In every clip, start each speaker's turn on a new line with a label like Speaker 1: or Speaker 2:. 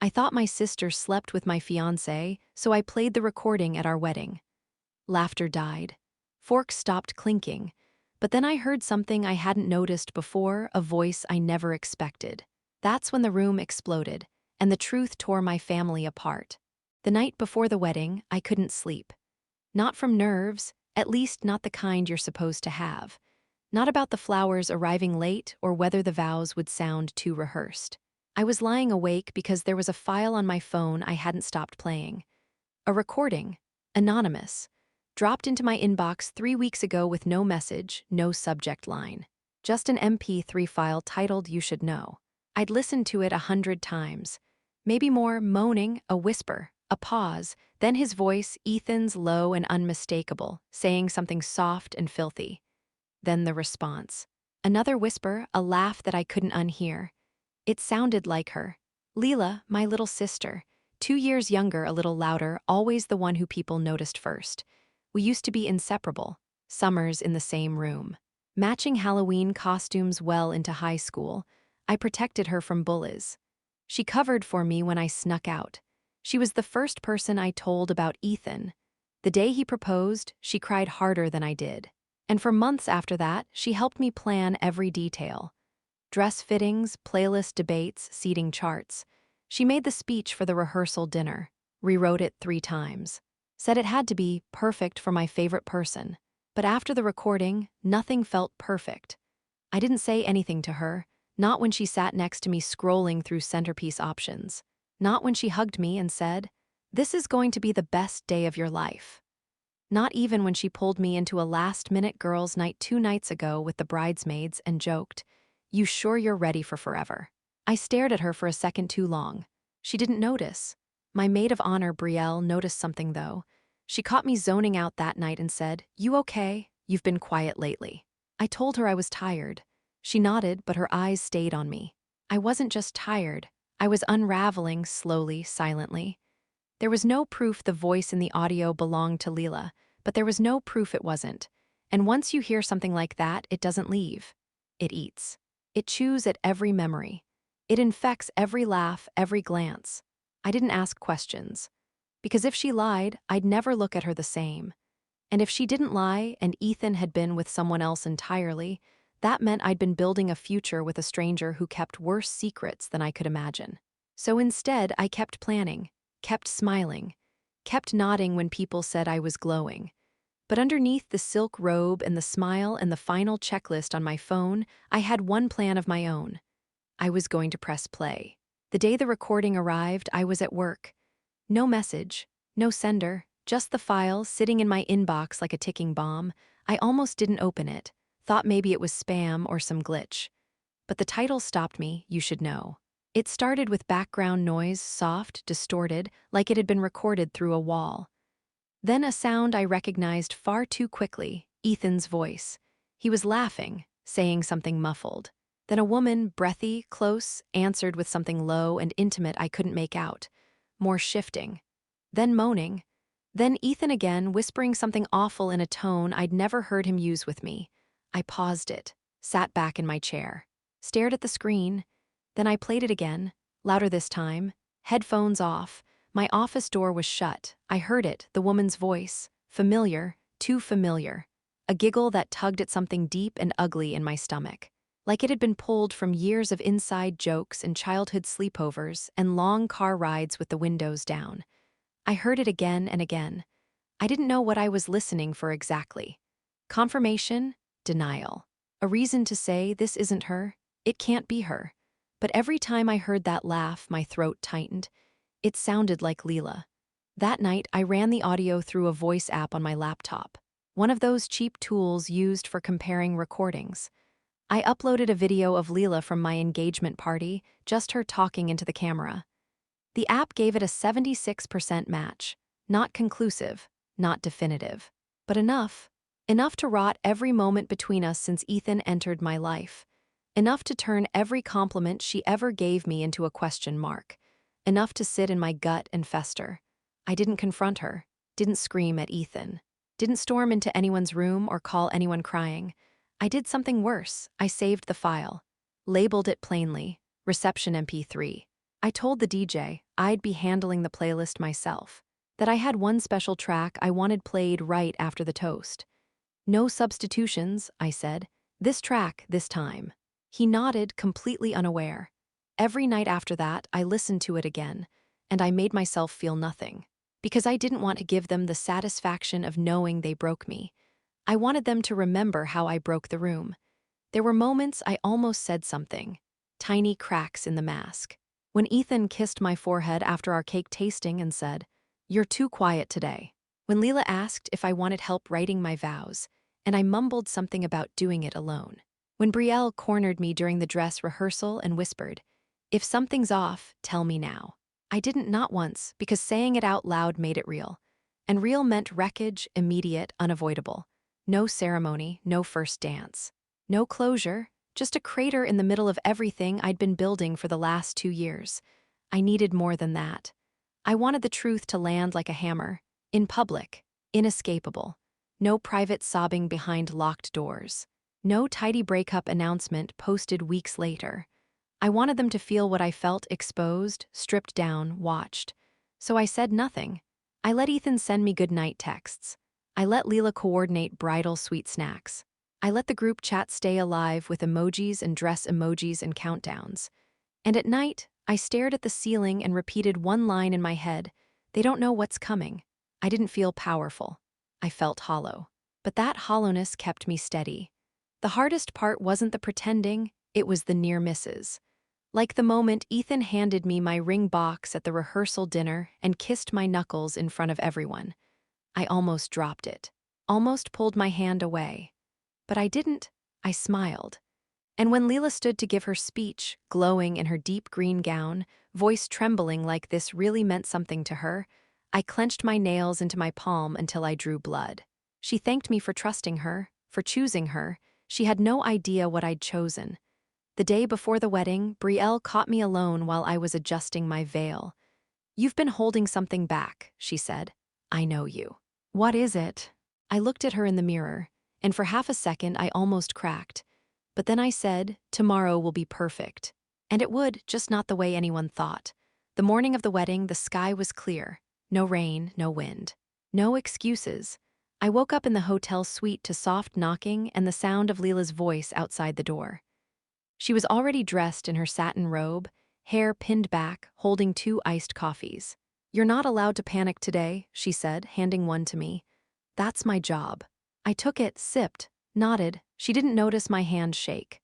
Speaker 1: I thought my sister slept with my fiancé, so I played the recording at our wedding. Laughter died. Forks stopped clinking. But then I heard something I hadn't noticed before, a voice I never expected. That's when the room exploded, and the truth tore my family apart. The night before the wedding, I couldn't sleep. Not from nerves, at least not the kind you're supposed to have. Not about the flowers arriving late or whether the vows would sound too rehearsed. I was lying awake because there was a file on my phone I hadn't stopped playing. A recording, anonymous, dropped into my inbox 3 weeks ago with no message, no subject line. Just an MP3 file titled You Should Know. I'd listened to it 100 times. Maybe more, moaning, a whisper, a pause, then his voice, Ethan's, low and unmistakable, saying something soft and filthy. Then the response. Another whisper, a laugh that I couldn't unhear. It sounded like her. Leela, my little sister. 2 years younger, a little louder, always the one who people noticed first. We used to be inseparable, summers in the same room. Matching Halloween costumes well into high school, I protected her from bullies. She covered for me when I snuck out. She was the first person I told about Ethan. The day he proposed, she cried harder than I did. And for months after that, she helped me plan every detail. Dress fittings, playlist debates, seating charts. She made the speech for the rehearsal dinner, rewrote it 3 times. Said it had to be perfect for my favorite person. But after the recording, nothing felt perfect. I didn't say anything to her, not when she sat next to me scrolling through centerpiece options. Not when she hugged me and said, "This is going to be the best day of your life." Not even when she pulled me into a last-minute girls' night 2 nights ago with the bridesmaids and joked, "You sure you're ready for forever?" I stared at her for a second too long. She didn't notice. My maid of honor, Brielle, noticed something though. She caught me zoning out that night and said, "You okay? You've been quiet lately." I told her I was tired. She nodded, but her eyes stayed on me. I wasn't just tired. I was unraveling slowly, silently. There was no proof the voice in the audio belonged to Leela, but there was no proof it wasn't. And once you hear something like that, it doesn't leave. It eats. It chews at every memory. It infects every laugh, every glance. I didn't ask questions. Because if she lied, I'd never look at her the same. And if she didn't lie and Ethan had been with someone else entirely, that meant I'd been building a future with a stranger who kept worse secrets than I could imagine. So instead, I kept planning, kept smiling, kept nodding when people said I was glowing. But underneath the silk robe and the smile and the final checklist on my phone, I had one plan of my own. I was going to press play. The day the recording arrived, I was at work. No message, no sender, just the file sitting in my inbox like a ticking bomb. I almost didn't open it, thought maybe it was spam or some glitch. But the title stopped me, You Should Know. It started with background noise, soft, distorted, like it had been recorded through a wall. Then a sound I recognized far too quickly, Ethan's voice. He was laughing, saying something muffled. Then a woman, breathy, close, answered with something low and intimate I couldn't make out. More shifting. Then moaning. Then Ethan again, whispering something awful in a tone I'd never heard him use with me. I paused it, sat back in my chair, stared at the screen. Then I played it again, louder this time, headphones off. My office door was shut. I heard it, the woman's voice. Familiar, too familiar. A giggle that tugged at something deep and ugly in my stomach. Like it had been pulled from years of inside jokes and childhood sleepovers and long car rides with the windows down. I heard it again and again. I didn't know what I was listening for exactly. Confirmation, denial. A reason to say this isn't her, it can't be her. But every time I heard that laugh, my throat tightened. It sounded like Leela. That night, I ran the audio through a voice app on my laptop, one of those cheap tools used for comparing recordings. I uploaded a video of Leela from my engagement party, just her talking into the camera. The app gave it a 76% match. Not conclusive, not definitive, but enough. Enough to rot every moment between us since Ethan entered my life. Enough to turn every compliment she ever gave me into a question mark. Enough to sit in my gut and fester. I didn't confront her, didn't scream at Ethan, didn't storm into anyone's room or call anyone crying. I did something worse. I saved the file, labeled it plainly, Reception MP3. I told the DJ I'd be handling the playlist myself, that I had one special track I wanted played right after the toast. No substitutions, I said. This track, this time. He nodded, completely unaware. Every night after that, I listened to it again, and I made myself feel nothing, because I didn't want to give them the satisfaction of knowing they broke me. I wanted them to remember how I broke the room. There were moments I almost said something. Tiny cracks in the mask. When Ethan kissed my forehead after our cake tasting and said, "You're too quiet today." When Leela asked if I wanted help writing my vows, and I mumbled something about doing it alone. When Brielle cornered me during the dress rehearsal and whispered, "If something's off, tell me now." I didn't not once, because saying it out loud made it real. And real meant wreckage, immediate, unavoidable. No ceremony, no first dance. No closure, just a crater in the middle of everything I'd been building for the last 2 years. I needed more than that. I wanted the truth to land like a hammer, in public, inescapable. No private sobbing behind locked doors. No tidy breakup announcement posted weeks later. I wanted them to feel what I felt, exposed, stripped down, watched. So I said nothing. I let Ethan send me goodnight texts. I let Leela coordinate bridal sweet snacks. I let the group chat stay alive with emojis and dress emojis and countdowns. And at night, I stared at the ceiling and repeated one line in my head, "They don't know what's coming." I didn't feel powerful. I felt hollow. But that hollowness kept me steady. The hardest part wasn't the pretending, it was the near misses. Like the moment Ethan handed me my ring box at the rehearsal dinner and kissed my knuckles in front of everyone. I almost dropped it, almost pulled my hand away. But I didn't. I smiled. And when Leela stood to give her speech, glowing in her deep green gown, voice trembling like this really meant something to her, I clenched my nails into my palm until I drew blood. She thanked me for trusting her, for choosing her. She had no idea what I'd chosen. The day before the wedding, Brielle caught me alone while I was adjusting my veil. "You've been holding something back," she said. "I know you." "What is it?" I looked at her in the mirror, and for half a second I almost cracked. But then I said, "Tomorrow will be perfect." And it would, just not the way anyone thought. The morning of the wedding, the sky was clear. No rain, no wind. No excuses. I woke up in the hotel suite to soft knocking and the sound of Leela's voice outside the door. She was already dressed in her satin robe, hair pinned back, holding 2 iced coffees. "You're not allowed to panic today," she said, handing one to me. "That's my job." I took it, sipped, nodded. She didn't notice my hand shake.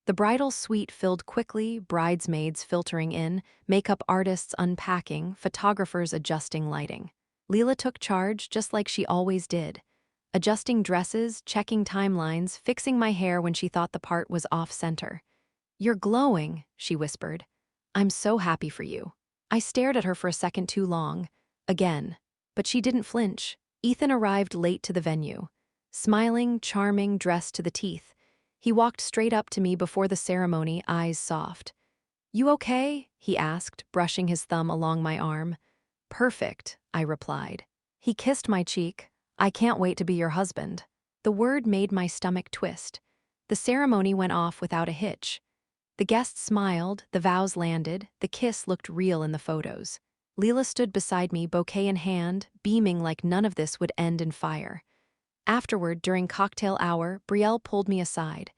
Speaker 1: The bridal suite filled quickly, bridesmaids filtering in, makeup artists unpacking, photographers adjusting lighting. Leela took charge just like she always did. Adjusting dresses, checking timelines, fixing my hair when she thought the part was off-center. "You're glowing," she whispered. "I'm so happy for you." I stared at her for a second too long. Again. But she didn't flinch. Ethan arrived late to the venue. Smiling, charming, dressed to the teeth. He walked straight up to me before the ceremony, eyes soft. "You okay?" he asked, brushing his thumb along my arm. "Perfect," I replied. He kissed my cheek. "I can't wait to be your husband." The word made my stomach twist. The ceremony went off without a hitch. The guests smiled, the vows landed, the kiss looked real in the photos. Leela stood beside me, bouquet in hand, beaming like none of this would end in fire. Afterward, during cocktail hour, Brielle pulled me aside.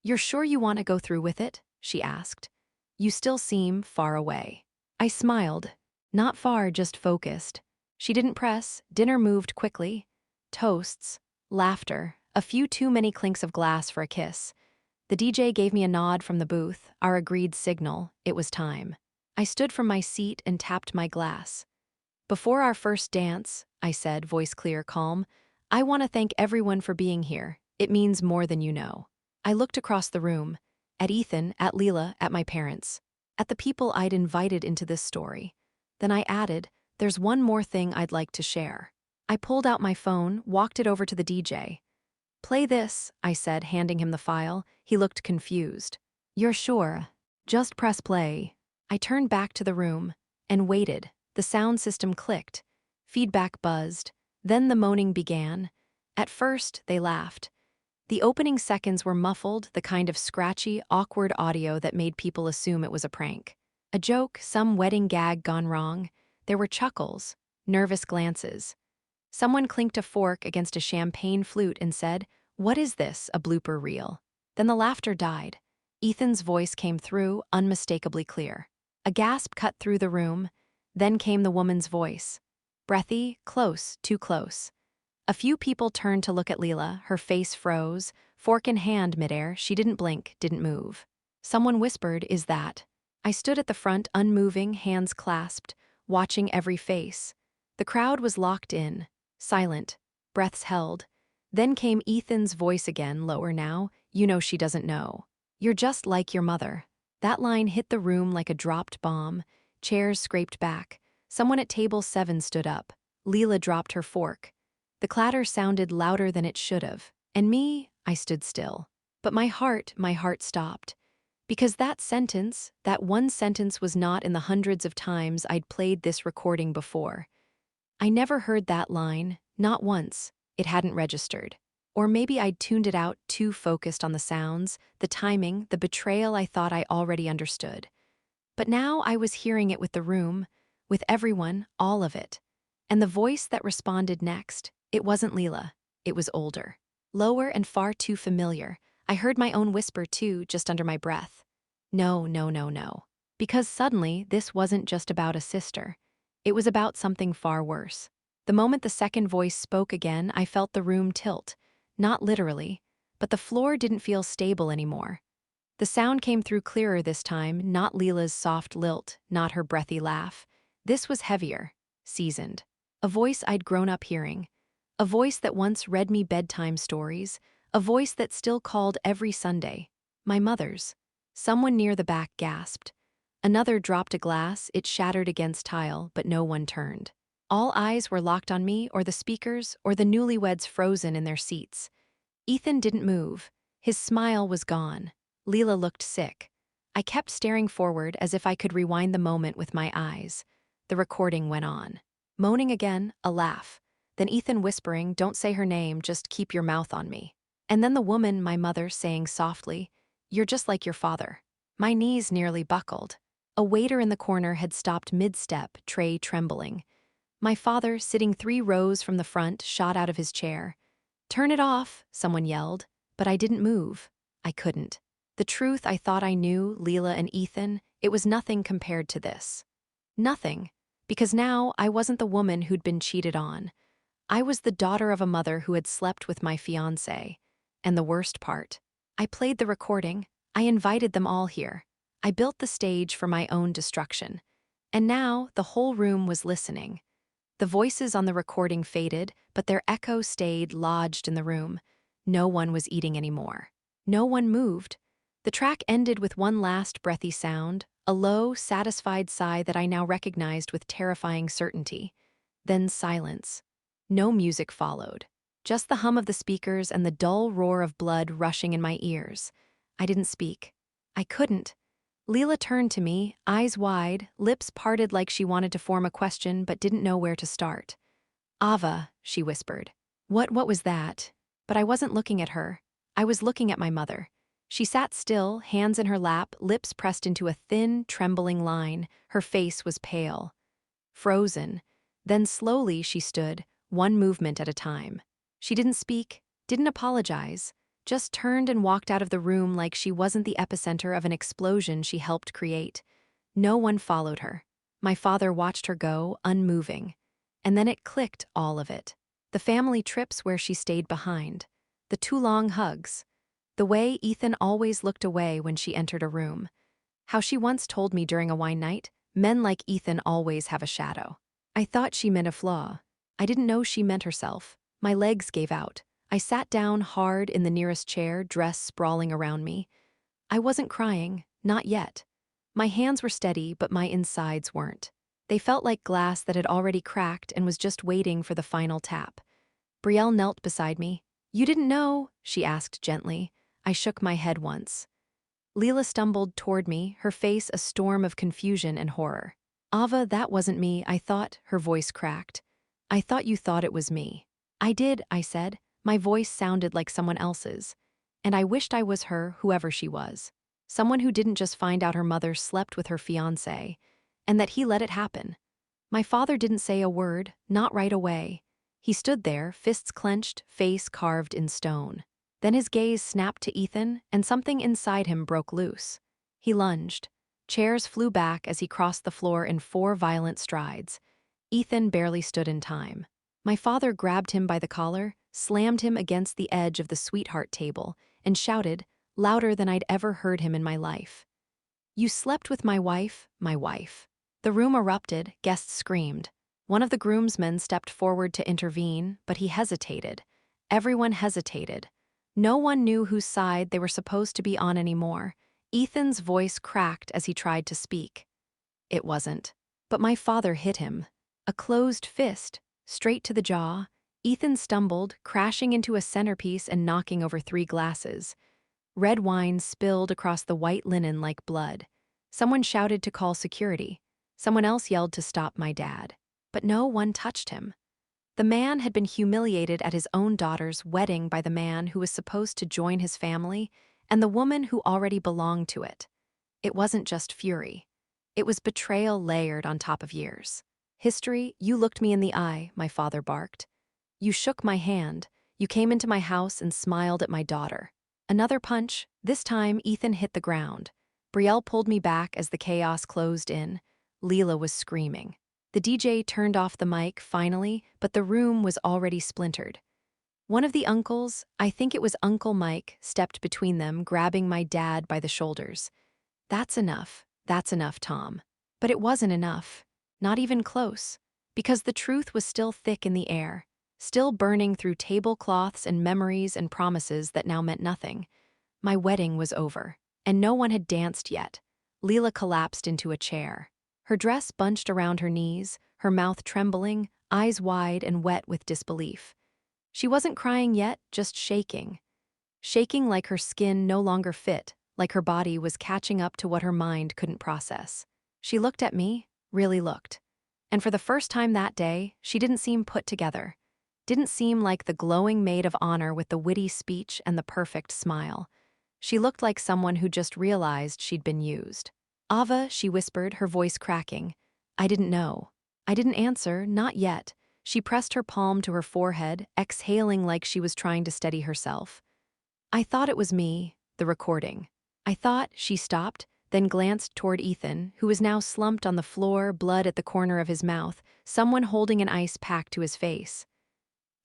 Speaker 1: "You're sure you want to go through with it?" she asked. "You still seem far away." I smiled. Not far, just focused. She didn't press. Dinner moved quickly. Toasts, laughter, a few too many clinks of glass for a kiss. The DJ gave me a nod from the booth, our agreed signal. It was time. I stood from my seat and tapped my glass. "Before our first dance," I said, voice clear, calm, "I want to thank everyone for being here. It means more than you know." I looked across the room, at Ethan, at Leela, at my parents, at the people I'd invited into this story. Then I added, "There's one more thing I'd like to share." I pulled out my phone, walked it over to the DJ. "Play this," I said, handing him the file. He looked confused. "You're sure? Just press play." I turned back to the room and waited. The sound system clicked. Feedback buzzed. Then the moaning began. At first, they laughed. The opening seconds were muffled, the kind of scratchy, awkward audio that made people assume it was a prank. A joke, some wedding gag gone wrong. There were chuckles, nervous glances. Someone clinked a fork against a champagne flute and said, "What is this, a blooper reel?" Then the laughter died. Ethan's voice came through, unmistakably clear. A gasp cut through the room. Then came the woman's voice. Breathy, close, too close. A few people turned to look at Leela. Her face froze. Fork in hand midair, she didn't blink, didn't move. Someone whispered, "Is that?" I stood at the front, unmoving, hands clasped, watching every face. The crowd was locked in, silent, breaths held. Then came Ethan's voice again, lower now. "You know she doesn't know. You're just like your mother." That line hit the room like a dropped bomb. Chairs scraped back. Someone at table 7 stood up. Leela dropped her fork. The clatter sounded louder than it should have. And me, I stood still. But my heart stopped. Because that one sentence was not in the hundreds of times I'd played this recording before. I never heard that line, not once. It hadn't registered. Or maybe I'd tuned it out, too focused on the sounds, the timing, the betrayal I thought I already understood. But now I was hearing it with the room, with everyone, all of it. And the voice that responded next, it wasn't Leela. It was older. Lower and far too familiar. I heard my own whisper too, just under my breath. No, no, no, no. Because suddenly, this wasn't just about a sister. It was about something far worse. The moment the second voice spoke again, I felt the room tilt. Not literally, but the floor didn't feel stable anymore. The sound came through clearer this time, not Leela's soft lilt, not her breathy laugh. This was heavier, seasoned. A voice I'd grown up hearing. A voice that once read me bedtime stories. A voice that still called every Sunday. My mother's. Someone near the back gasped. Another dropped a glass, it shattered against tile, but no one turned. All eyes were locked on me, or the speakers, or the newlyweds frozen in their seats. Ethan didn't move. His smile was gone. Leela looked sick. I kept staring forward as if I could rewind the moment with my eyes. The recording went on. Moaning again, a laugh. Then Ethan whispering, "Don't say her name, just keep your mouth on me." And then the woman, my mother, saying softly, "You're just like your father." My knees nearly buckled. A waiter in the corner had stopped mid-step, tray trembling. My father, sitting 3 rows from the front, shot out of his chair. "Turn it off," someone yelled. But I didn't move. I couldn't. The truth I thought I knew, Leela and Ethan, it was nothing compared to this. Nothing. Because now I wasn't the woman who'd been cheated on. I was the daughter of a mother who had slept with my fiancé. And the worst part, I played the recording. I invited them all here. I built the stage for my own destruction. And now the whole room was listening. The voices on the recording faded, but their echo stayed lodged in the room. No one was eating anymore. No one moved. The track ended with one last breathy sound, a low, satisfied sigh that I now recognized with terrifying certainty. Then silence. No music followed. Just the hum of the speakers and the dull roar of blood rushing in my ears. I didn't speak. I couldn't. Leela turned to me, eyes wide, lips parted like she wanted to form a question but didn't know where to start. "Ava," she whispered. What was that?" But I wasn't looking at her. I was looking at my mother. She sat still, hands in her lap, lips pressed into a thin, trembling line. Her face was pale. Frozen. Then slowly she stood, one movement at a time. She didn't speak, didn't apologize, just turned and walked out of the room like she wasn't the epicenter of an explosion she helped create. No one followed her. My father watched her go, unmoving. And then it clicked, all of it. The family trips where she stayed behind. The 2 long hugs. The way Ethan always looked away when she entered a room. How she once told me during a wine night, "Men like Ethan always have a shadow." I thought she meant a flaw. I didn't know she meant herself. My legs gave out. I sat down hard in the nearest chair, dress sprawling around me. I wasn't crying, not yet. My hands were steady, but my insides weren't. They felt like glass that had already cracked and was just waiting for the final tap. Brielle knelt beside me. "You didn't know?" she asked gently. I shook my head once. Leela stumbled toward me, her face a storm of confusion and horror. "Ava, that wasn't me, I thought," her voice cracked. "I thought you thought it was me." "I did," I said. My voice sounded like someone else's. And I wished I was her, whoever she was. someone who didn't just find out her mother slept with her fiancé, and that he let it happen. My father didn't say a word, not right away. He stood there, fists clenched, face carved in stone. Then his gaze snapped to Ethan, and something inside him broke loose. He lunged. Chairs flew back as he crossed the floor in 4 violent strides. Ethan barely stood in time. My father grabbed him by the collar, slammed him against the edge of the sweetheart table, and shouted, louder than I'd ever heard him in my life. "You slept with my wife, my wife." The room erupted, guests screamed. One of the groomsmen stepped forward to intervene, but he hesitated. Everyone hesitated. No one knew whose side they were supposed to be on anymore. Ethan's voice cracked as he tried to speak. It wasn't. But my father hit him. A closed fist, straight to the jaw. Ethan stumbled, crashing into a centerpiece and knocking over 3 glasses. Red wine spilled across the white linen like blood. Someone shouted to call security. Someone else yelled to stop my dad. But no one touched him. The man had been humiliated at his own daughter's wedding by the man who was supposed to join his family and the woman who already belonged to it. It wasn't just fury. It was betrayal layered on top of years. "History, you looked me in the eye," my father barked. "You shook my hand. You came into my house and smiled at my daughter." Another punch. This time, Ethan hit the ground. Brielle pulled me back as the chaos closed in. Leela was screaming. The DJ turned off the mic, finally, but the room was already splintered. One of the uncles, I think it was Uncle Mike, stepped between them, grabbing my dad by the shoulders. That's enough, Tom." But it wasn't enough. Not even close. Because the truth was still thick in the air, still burning through tablecloths and memories and promises that now meant nothing. My wedding was over, and no one had danced yet. Leela collapsed into a chair. Her dress bunched around her knees, her mouth trembling, eyes wide and wet with disbelief. She wasn't crying yet, just shaking. Shaking like her skin no longer fit, like her body was catching up to what her mind couldn't process. She looked at me, really looked. And for the first time that day, she didn't seem put together. Didn't seem like the glowing maid of honor with the witty speech and the perfect smile. She looked like someone who just realized she'd been used. "Ava," she whispered, her voice cracking. I didn't know. I didn't answer, not yet. She pressed her palm to her forehead, exhaling like she was trying to steady herself. "I thought it was me, the recording. I thought," she stopped, then glanced toward Ethan, who was now slumped on the floor, blood at the corner of his mouth, someone holding an ice pack to his face.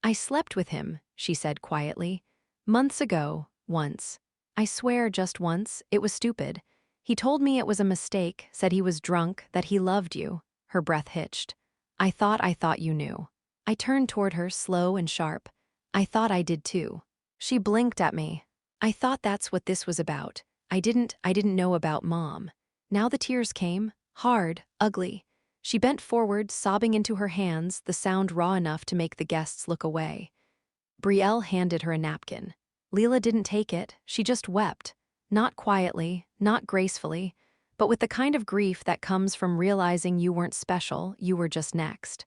Speaker 1: "I slept with him," she said quietly. "Months ago, once. I swear just once, it was stupid. He told me it was a mistake, said he was drunk, that he loved you." Her breath hitched. I thought you knew." I turned toward her, slow and sharp. "I thought I did too." She blinked at me. "I thought that's what this was about. I didn't know about Mom." Now the tears came, hard, ugly. She bent forward, sobbing into her hands, the sound raw enough to make the guests look away. Brielle handed her a napkin. Leela didn't take it, she just wept. Not quietly, not gracefully, but with the kind of grief that comes from realizing you weren't special, you were just next.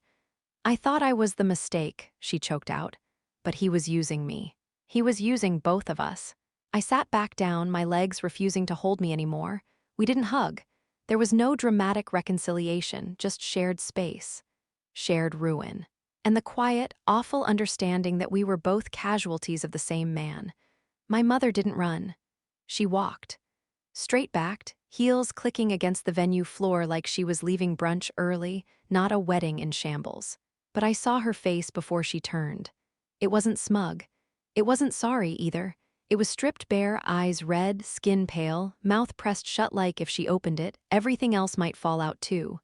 Speaker 1: "I thought I was the mistake," she choked out. "But he was using me. He was using both of us." I sat back down, my legs refusing to hold me anymore. We didn't hug. There was no dramatic reconciliation, just shared space. Shared ruin. And the quiet, awful understanding that we were both casualties of the same man. My mother didn't run. She walked. Straight-backed, heels clicking against the venue floor like she was leaving brunch early, not a wedding in shambles. But I saw her face before she turned. It wasn't smug. It wasn't sorry, either. It was stripped bare, eyes red, skin pale, mouth pressed shut like if she opened it, everything else might fall out too.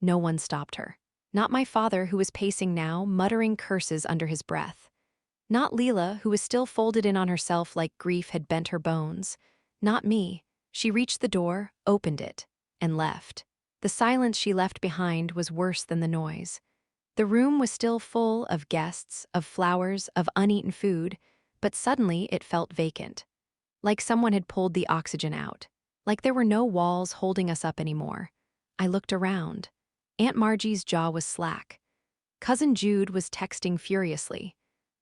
Speaker 1: No one stopped her. Not my father, who was pacing now, muttering curses under his breath. Not Leela, who was still folded in on herself like grief had bent her bones. Not me. She reached the door, opened it, and left. The silence she left behind was worse than the noise. The room was still full of guests, of flowers, of uneaten food, but suddenly it felt vacant. Like someone had pulled the oxygen out. Like there were no walls holding us up anymore. I looked around. Aunt Margie's jaw was slack. Cousin Jude was texting furiously.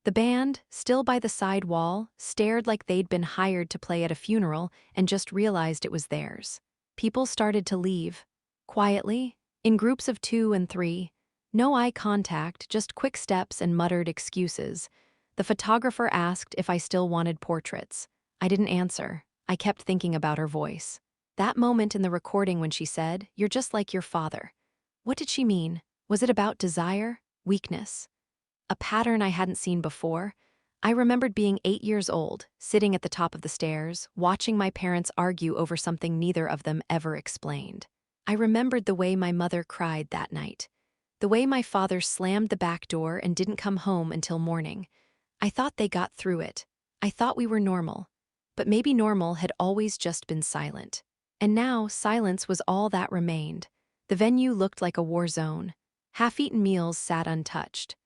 Speaker 1: The band, still by the side wall, stared like they'd been hired to play at a funeral and just realized it was theirs. People started to leave. Quietly, in groups of 2 and 3. No eye contact, just quick steps and muttered excuses. The photographer asked if I still wanted portraits. I didn't answer. I kept thinking about her voice. That moment in the recording when she said, "You're just like your father." What did she mean? Was it about desire? Weakness? A pattern I hadn't seen before? I remembered being 8 years old, sitting at the top of the stairs, watching my parents argue over something neither of them ever explained. I remembered the way my mother cried that night. The way my father slammed the back door and didn't come home until morning. I thought they got through it. I thought we were normal. But maybe normal had always just been silent. And now, silence was all that remained. The venue looked like a war zone. Half-eaten meals sat untouched.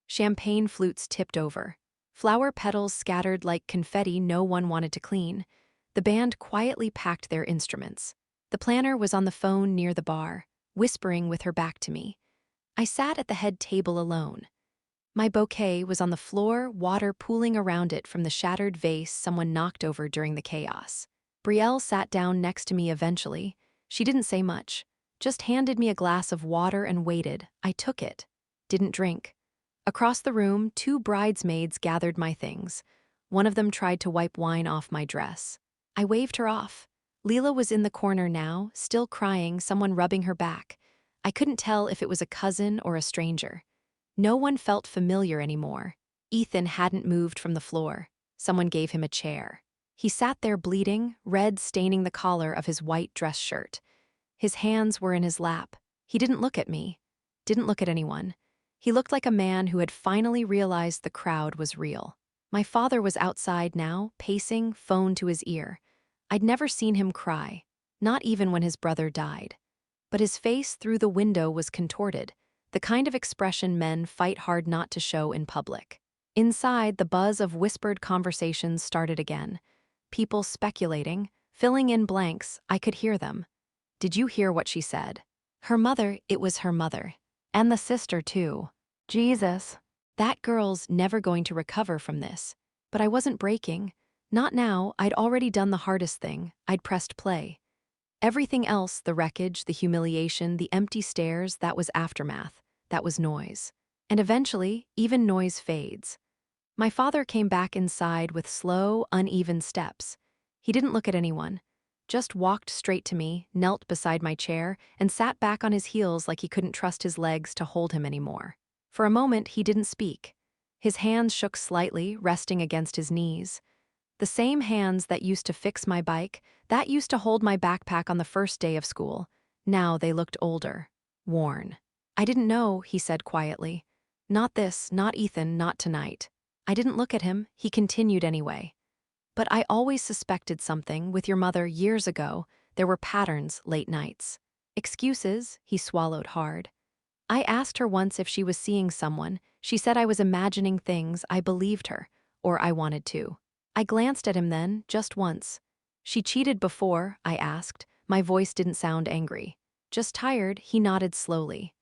Speaker 1: Champagne flutes tipped over. Flower petals scattered like confetti no one wanted to clean. The band quietly packed their instruments. The planner was on the phone near the bar, whispering with her back to me. I sat at the head table alone. My bouquet was on the floor, water pooling around it from the shattered vase someone knocked over during the chaos. Brielle sat down next to me eventually. She didn't say much, just handed me a glass of water and waited. I took it. Didn't drink. Across the room, 2 bridesmaids gathered my things. One of them tried to wipe wine off my dress. I waved her off. Leela was in the corner now, still crying, someone rubbing her back. I couldn't tell if it was a cousin or a stranger. No one felt familiar anymore. Ethan hadn't moved from the floor. Someone gave him a chair. He sat there bleeding, red staining the collar of his white dress shirt. His hands were in his lap. He didn't look at me. Didn't look at anyone. He looked like a man who had finally realized the crowd was real. My father was outside now, pacing, phone to his ear. I'd never seen him cry, not even when his brother died. But his face through the window was contorted, the kind of expression men fight hard not to show in public. Inside, the buzz of whispered conversations started again. People speculating, filling in blanks. I could hear them. Did you hear what she said? Her mother, it was her mother. And the sister, too. Jesus. That girl's never going to recover from this. But I wasn't breaking. Not now. I'd already done the hardest thing. I'd pressed play. Everything else, the wreckage, the humiliation, the empty stares, that was aftermath. That was noise. And eventually, even noise fades. My father came back inside with slow, uneven steps. He didn't look at anyone. Just walked straight to me, knelt beside my chair, and sat back on his heels like he couldn't trust his legs to hold him anymore. For a moment, he didn't speak. His hands shook slightly, resting against his knees. The same hands that used to fix my bike, that used to hold my backpack on the first day of school. Now they looked older, worn. I didn't know, he said quietly. Not this, not Ethan, not tonight. I didn't look at him. He continued anyway. But I always suspected something with your mother years ago. There were patterns, late nights. Excuses, he swallowed hard. I asked her once if she was seeing someone. She said I was imagining things. I believed her, or I wanted to. I glanced at him then, just once. She cheated before, I asked. My voice didn't sound angry. Just tired, he nodded slowly.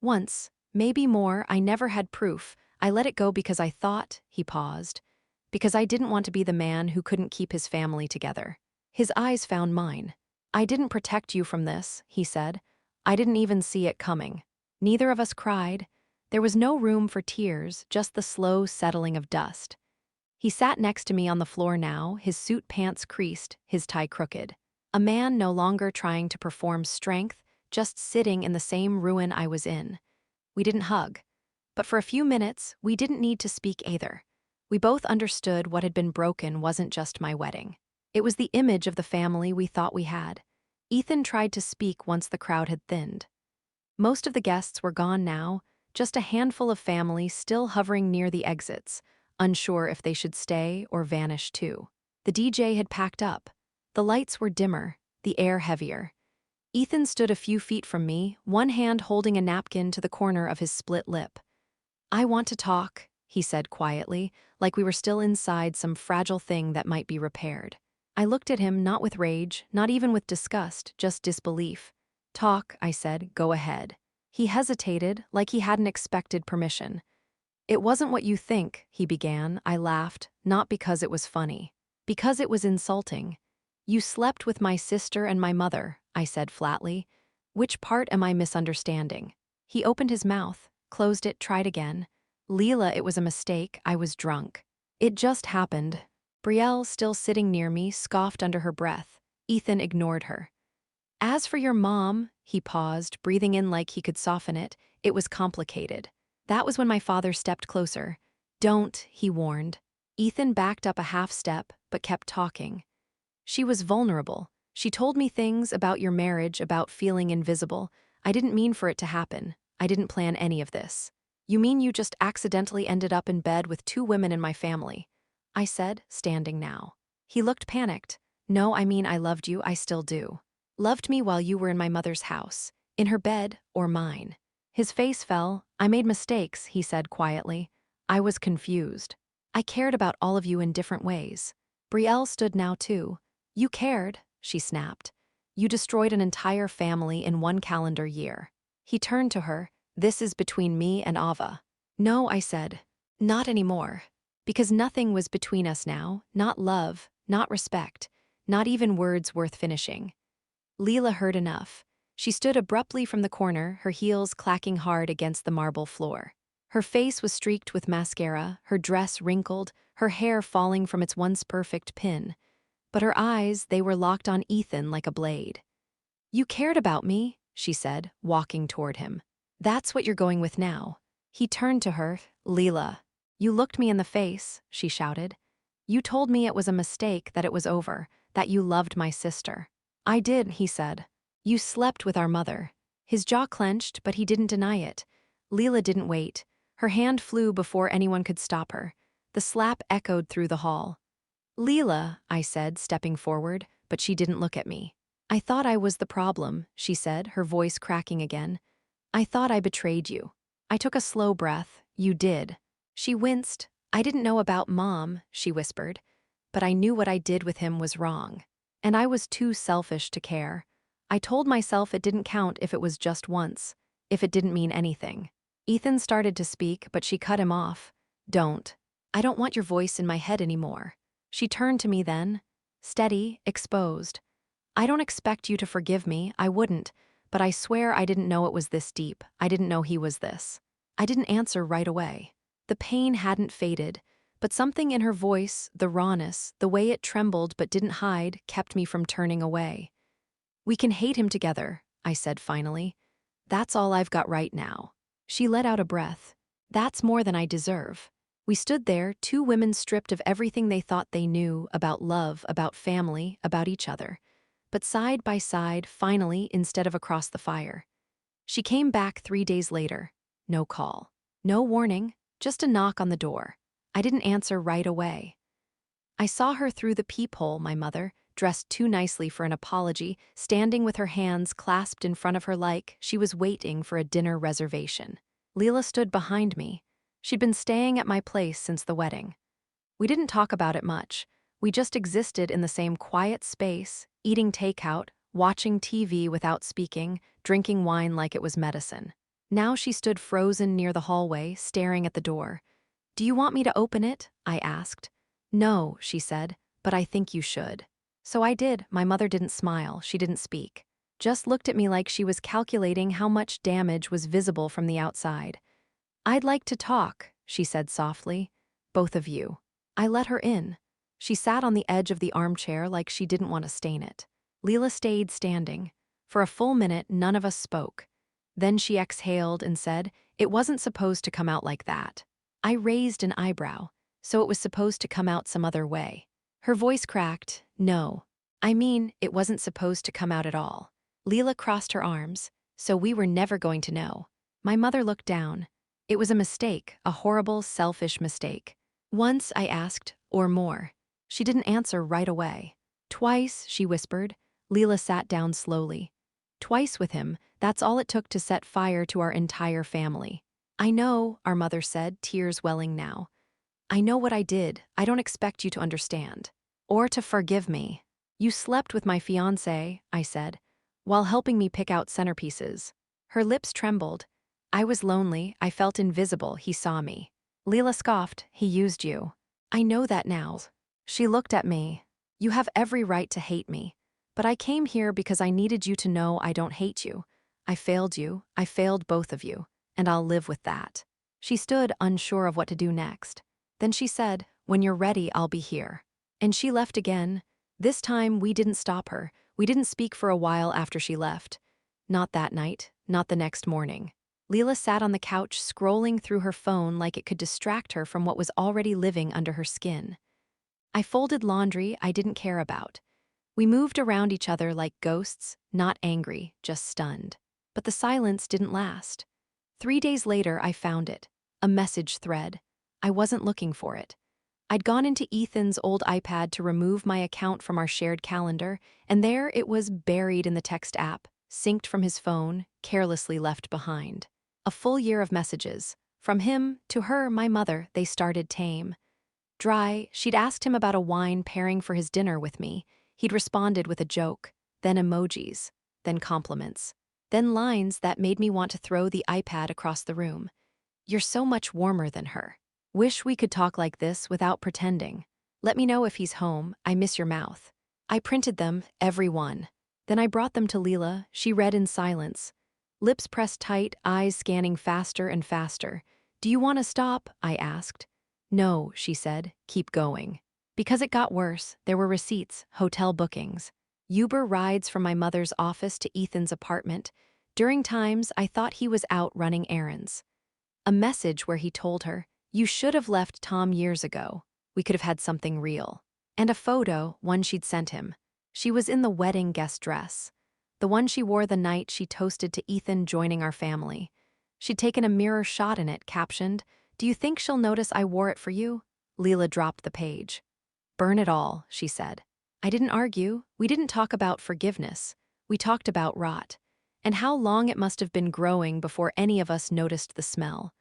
Speaker 1: Once, maybe more, I never had proof. I let it go because I thought, he paused. Because I didn't want to be the man who couldn't keep his family together. His eyes found mine. I didn't protect you from this, he said. I didn't even see it coming. Neither of us cried. There was no room for tears, just the slow settling of dust. He sat next to me on the floor now, his suit pants creased, his tie crooked. A man no longer trying to perform strength, just sitting in the same ruin I was in. We didn't hug. But for a few minutes, we didn't need to speak either. We both understood what had been broken wasn't just my wedding. It was the image of the family we thought we had. Ethan tried to speak once the crowd had thinned. Most of the guests were gone now, just a handful of family still hovering near the exits, unsure if they should stay or vanish too. The DJ had packed up. The lights were dimmer, the air heavier. Ethan stood a few feet from me, one hand holding a napkin to the corner of his split lip. I want to talk, he said quietly, like we were still inside some fragile thing that might be repaired. I looked at him, not with rage, not even with disgust, just disbelief. Talk, I said, go ahead. He hesitated, like he hadn't expected permission. It wasn't what you think, he began. I laughed, not because it was funny. Because it was insulting. You slept with my sister and my mother, I said flatly. Which part am I misunderstanding? He opened his mouth, closed it, tried again. Leela, it was a mistake, I was drunk. It just happened. Brielle, still sitting near me, scoffed under her breath. Ethan ignored her. As for your mom, he paused, breathing in like he could soften it. It was complicated. That was when my father stepped closer. Don't, he warned. Ethan backed up a half step, but kept talking. She was vulnerable. She told me things about your marriage, about feeling invisible. I didn't mean for it to happen. I didn't plan any of this. You mean you just accidentally ended up in bed with 2 women in my family? I said, standing now. He looked panicked. No, I mean I loved you, I still do. Loved me while you were in my mother's house, in her bed or mine. His face fell. I made mistakes, he said quietly. I was confused. I cared about all of you in different ways. Brielle stood now too. You cared, she snapped. You destroyed an entire family in 1 calendar year. He turned to her. This is between me and Ava. No, I said. Not anymore. Because nothing was between us now, not love, not respect, not even words worth finishing. Leela heard enough. She stood abruptly from the corner, her heels clacking hard against the marble floor. Her face was streaked with mascara, her dress wrinkled, her hair falling from its once perfect pin. But her eyes, they were locked on Ethan like a blade. You cared about me, she said, walking toward him. That's what you're going with now. He turned to her. Leela, you looked me in the face, she shouted. You told me it was a mistake, that it was over, that you loved my sister. I did, he said. You slept with our mother. His jaw clenched, but he didn't deny it. Leela didn't wait. Her hand flew before anyone could stop her. The slap echoed through the hall. Leela, I said, stepping forward, but she didn't look at me. I thought I was the problem, she said, her voice cracking again. I thought I betrayed you. I took a slow breath. You did. She winced. I didn't know about Mom, she whispered, but I knew what I did with him was wrong. And I was too selfish to care. I told myself it didn't count if it was just once, if it didn't mean anything. Ethan started to speak, but she cut him off. Don't. I don't want your voice in my head anymore. She turned to me then, steady, exposed. I don't expect you to forgive me, I wouldn't, but I swear I didn't know it was this deep. I didn't know he was this. I didn't answer right away. The pain hadn't faded, but something in her voice, the rawness, the way it trembled but didn't hide, kept me from turning away. We can hate him together, I said finally. That's all I've got right now. She let out a breath. That's more than I deserve. We stood there, 2 women stripped of everything they thought they knew about love, about family, about each other. But side by side, finally, instead of across the fire. She came back 3 days later. No call. No warning, just a knock on the door. I didn't answer right away. I saw her through the peephole, my mother, dressed too nicely for an apology, standing with her hands clasped in front of her like she was waiting for a dinner reservation. Leela stood behind me. She'd been staying at my place since the wedding. We didn't talk about it much. We just existed in the same quiet space, eating takeout, watching TV without speaking, drinking wine like it was medicine. Now she stood frozen near the hallway, staring at the door. Do you want me to open it? I asked. No, she said, but I think you should. So I did. My mother didn't smile. She didn't speak. Just looked at me like she was calculating how much damage was visible from the outside. I'd like to talk, she said softly. Both of you. I let her in. She sat on the edge of the armchair like she didn't want to stain it. Leela stayed standing. For a full minute, none of us spoke. Then she exhaled and said, it wasn't supposed to come out like that. I raised an eyebrow, so it was supposed to come out some other way. Her voice cracked. No. I mean, it wasn't supposed to come out at all. Leela crossed her arms, so we were never going to know. My mother looked down. It was a mistake, a horrible, selfish mistake. Once I asked, or more. She didn't answer right away. Twice, she whispered. Leela sat down slowly. Twice with him, that's all it took to set fire to our entire family. I know, our mother said, tears welling now. I know what I did. I don't expect you to understand. Or to forgive me. You slept with my fiancé, I said, while helping me pick out centerpieces. Her lips trembled. I was lonely. I felt invisible. He saw me. Leela scoffed. He used you. I know that now. She looked at me. You have every right to hate me. But I came here because I needed you to know I don't hate you. I failed you. I failed both of you. And I'll live with that. She stood, unsure of what to do next. Then she said, when you're ready, I'll be here. And she left again. This time, we didn't stop her. We didn't speak for a while after she left. Not that night, not the next morning. Leela sat on the couch, scrolling through her phone like it could distract her from what was already living under her skin. I folded laundry I didn't care about. We moved around each other like ghosts, not angry, just stunned. But the silence didn't last. 3 days later, I found it. A message thread. I wasn't looking for it. I'd gone into Ethan's old iPad to remove my account from our shared calendar, and there it was, buried in the text app, synced from his phone, carelessly left behind. A full year of messages. From him to her, my mother, they started tame. Dry, she'd asked him about a wine pairing for his dinner with me. He'd responded with a joke, then emojis, then compliments, then lines that made me want to throw the iPad across the room. You're so much warmer than her. Wish we could talk like this without pretending. Let me know if he's home. I miss your mouth. I printed them, every one. Then I brought them to Leela. She read in silence. Lips pressed tight, eyes scanning faster and faster. Do you want to stop? I asked. No, she said. Keep going. Because it got worse, there were receipts, hotel bookings, Uber rides from my mother's office to Ethan's apartment, during times I thought he was out running errands. A message where he told her, you should have left Tom years ago. We could have had something real. And a photo, one she'd sent him. She was in the wedding guest dress. The one she wore the night she toasted to Ethan joining our family. She'd taken a mirror shot in it, captioned, do you think she'll notice I wore it for you? Leela dropped the page. Burn it all, she said. I didn't argue. We didn't talk about forgiveness. We talked about rot. And how long it must have been growing before any of us noticed the smell.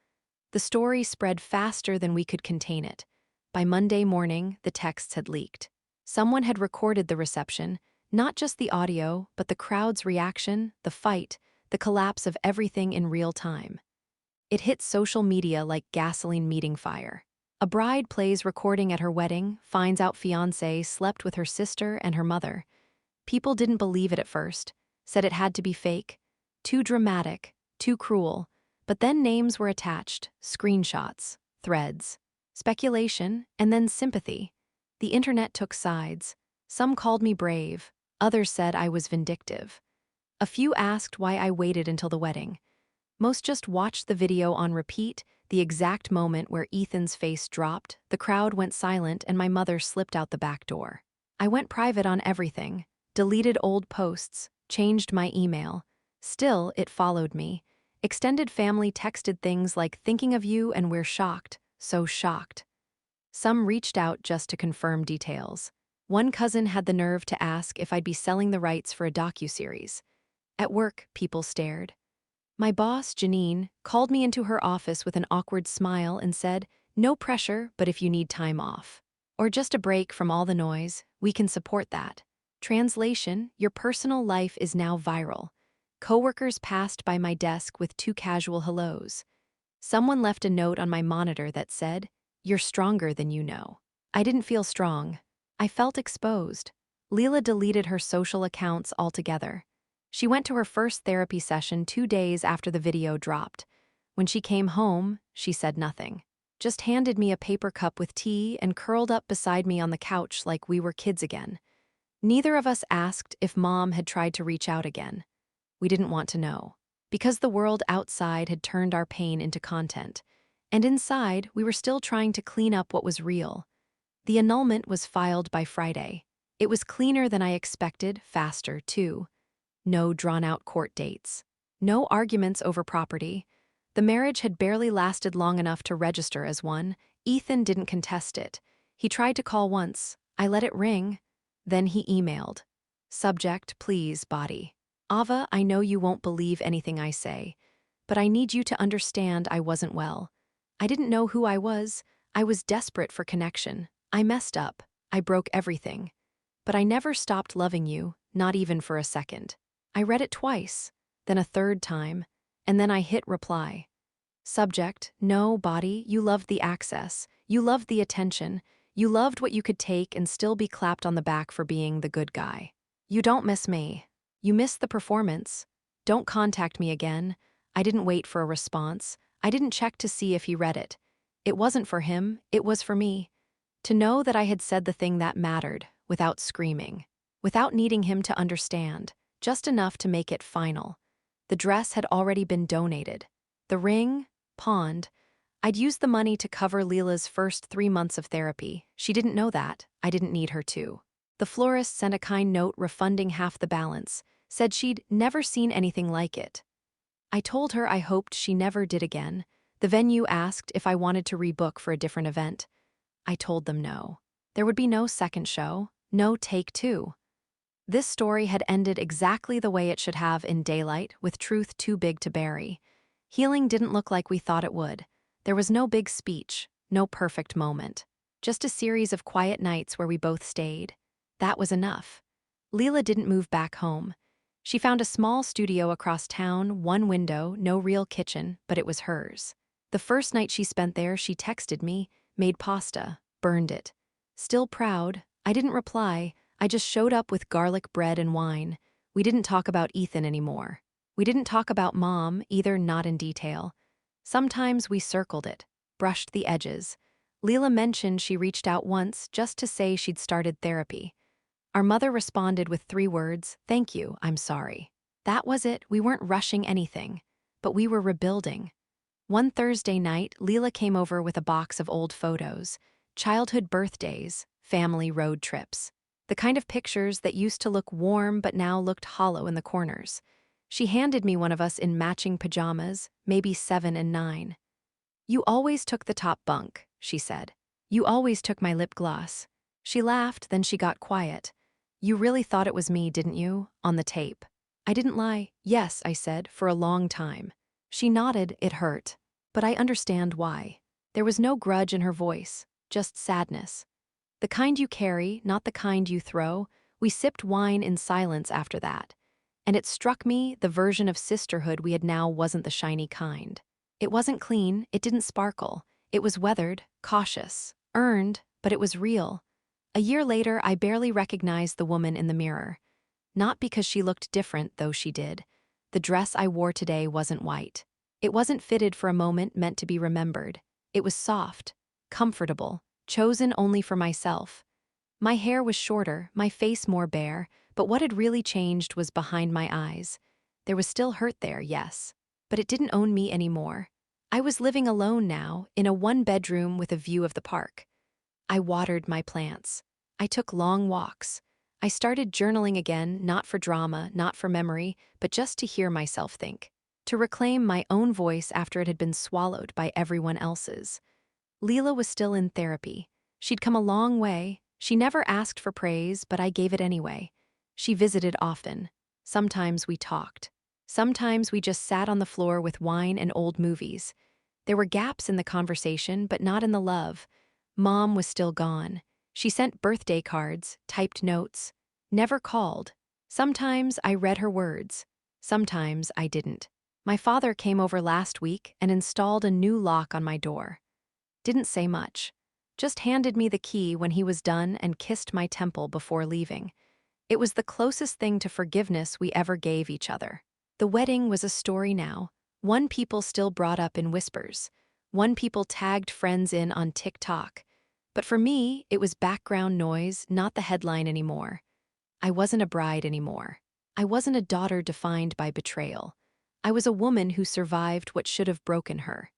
Speaker 1: The story spread faster than we could contain it. By Monday morning, the texts had leaked. Someone had recorded the reception, not just the audio, but the crowd's reaction, the fight, the collapse of everything in real time. It hit social media like gasoline meeting fire. A bride plays recording at her wedding, finds out fiancé slept with her sister and her mother. People didn't believe it at first, said it had to be fake, too dramatic, too cruel. But then names were attached, screenshots, threads, speculation, and then sympathy. The internet took sides. Some called me brave, others said I was vindictive. A few asked why I waited until the wedding. Most just watched the video on repeat, the exact moment where Ethan's face dropped, the crowd went silent, and my mother slipped out the back door. I went private on everything, deleted old posts, changed my email. Still, it followed me. Extended family texted things like thinking of you and we're shocked, so shocked. Some reached out just to confirm details. One cousin had the nerve to ask if I'd be selling the rights for a docuseries. At work, people stared. My boss, Janine, called me into her office with an awkward smile and said, no pressure, but if you need time off. Or just a break from all the noise, we can support that. Translation, your personal life is now viral. Coworkers passed by my desk with 2 casual hellos. Someone left a note on my monitor that said, you're stronger than you know. I didn't feel strong. I felt exposed. Leela deleted her social accounts altogether. She went to her first therapy session 2 days after the video dropped. When she came home, she said nothing. Just handed me a paper cup with tea and curled up beside me on the couch like we were kids again. Neither of us asked if Mom had tried to reach out again. We didn't want to know. Because the world outside had turned our pain into content. And inside, we were still trying to clean up what was real. The annulment was filed by Friday. It was cleaner than I expected, faster, too. No drawn-out court dates. No arguments over property. The marriage had barely lasted long enough to register as one. Ethan didn't contest it. He tried to call once. I let it ring. Then he emailed. Subject, please, body. Ava, I know you won't believe anything I say, but I need you to understand I wasn't well. I didn't know who I was. I was desperate for connection. I messed up. I broke everything. But I never stopped loving you, not even for a second. I read it twice, then a third time, and then I hit reply. Subject, no, body, you loved the access. You loved the attention. You loved what you could take and still be clapped on the back for being the good guy. You don't miss me. You miss the performance. Don't contact me again. I didn't wait for a response. I didn't check to see if he read it. It wasn't for him, it was for me. To know that I had said the thing that mattered, without screaming, without needing him to understand, just enough to make it final. The dress had already been donated. The ring, pawned. I'd used the money to cover Leela's first 3 months of therapy. She didn't know that. I didn't need her to. The florist sent a kind note refunding half the balance, said she'd never seen anything like it. I told her I hoped she never did again. The venue asked if I wanted to rebook for a different event. I told them no. There would be no second show, no take two. This story had ended exactly the way it should have in daylight, with truth too big to bury. Healing didn't look like we thought it would. There was no big speech, no perfect moment. Just a series of quiet nights where we both stayed. That was enough. Leela didn't move back home. She found a small studio across town, one window, no real kitchen, but it was hers. The first night she spent there, she texted me, made pasta, burned it. Still proud, I didn't reply. I just showed up with garlic bread and wine. We didn't talk about Ethan anymore. We didn't talk about Mom, either, not in detail. Sometimes we circled it, brushed the edges. Leela mentioned she reached out once just to say she'd started therapy. Our mother responded with 3 words, "Thank you, I'm sorry." That was it. We weren't rushing anything, but we were rebuilding. One Thursday night, Leela came over with a box of old photos, childhood birthdays, family road trips. The kind of pictures that used to look warm but now looked hollow in the corners. She handed me one of us in matching pajamas, maybe 7 and 9. "You always took the top bunk," she said. "You always took my lip gloss." She laughed, then she got quiet. "You really thought it was me, didn't you, on the tape?" I didn't lie. "Yes," I said, "for a long time." She nodded. It hurt. But I understand why. There was no grudge in her voice, just sadness. The kind you carry, not the kind you throw. We sipped wine in silence after that. And it struck me the version of sisterhood we had now wasn't the shiny kind. It wasn't clean, it didn't sparkle. It was weathered, cautious, earned, but it was real. A year later, I barely recognized the woman in the mirror. Not because she looked different, though she did. The dress I wore today wasn't white. It wasn't fitted for a moment meant to be remembered. It was soft, comfortable, chosen only for myself. My hair was shorter, my face more bare, but what had really changed was behind my eyes. There was still hurt there, yes, but it didn't own me anymore. I was living alone now, in a 1-bedroom with a view of the park. I watered my plants. I took long walks. I started journaling again, not for drama, not for memory, but just to hear myself think. To reclaim my own voice after it had been swallowed by everyone else's. Leela was still in therapy. She'd come a long way. She never asked for praise, but I gave it anyway. She visited often. Sometimes we talked. Sometimes we just sat on the floor with wine and old movies. There were gaps in the conversation, but not in the love. Mom was still gone. She sent birthday cards, typed notes, never called. Sometimes I read her words. Sometimes I didn't. My father came over last week and installed a new lock on my door. Didn't say much. Just handed me the key when he was done and kissed my temple before leaving. It was the closest thing to forgiveness we ever gave each other. The wedding was a story now. One people still brought up in whispers. One people tagged friends in on TikTok. But for me, it was background noise, not the headline anymore. I wasn't a bride anymore. I wasn't a daughter defined by betrayal. I was a woman who survived what should have broken her.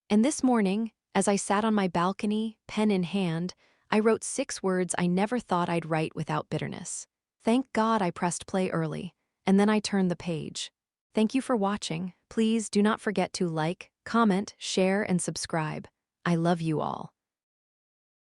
Speaker 1: And this morning, as I sat on my balcony, pen in hand, I wrote 6 words I never thought I'd write without bitterness. Thank God I pressed play early, and then I turned the page. Thank you for watching. Please do not forget to like, comment, share, and subscribe. I love you all.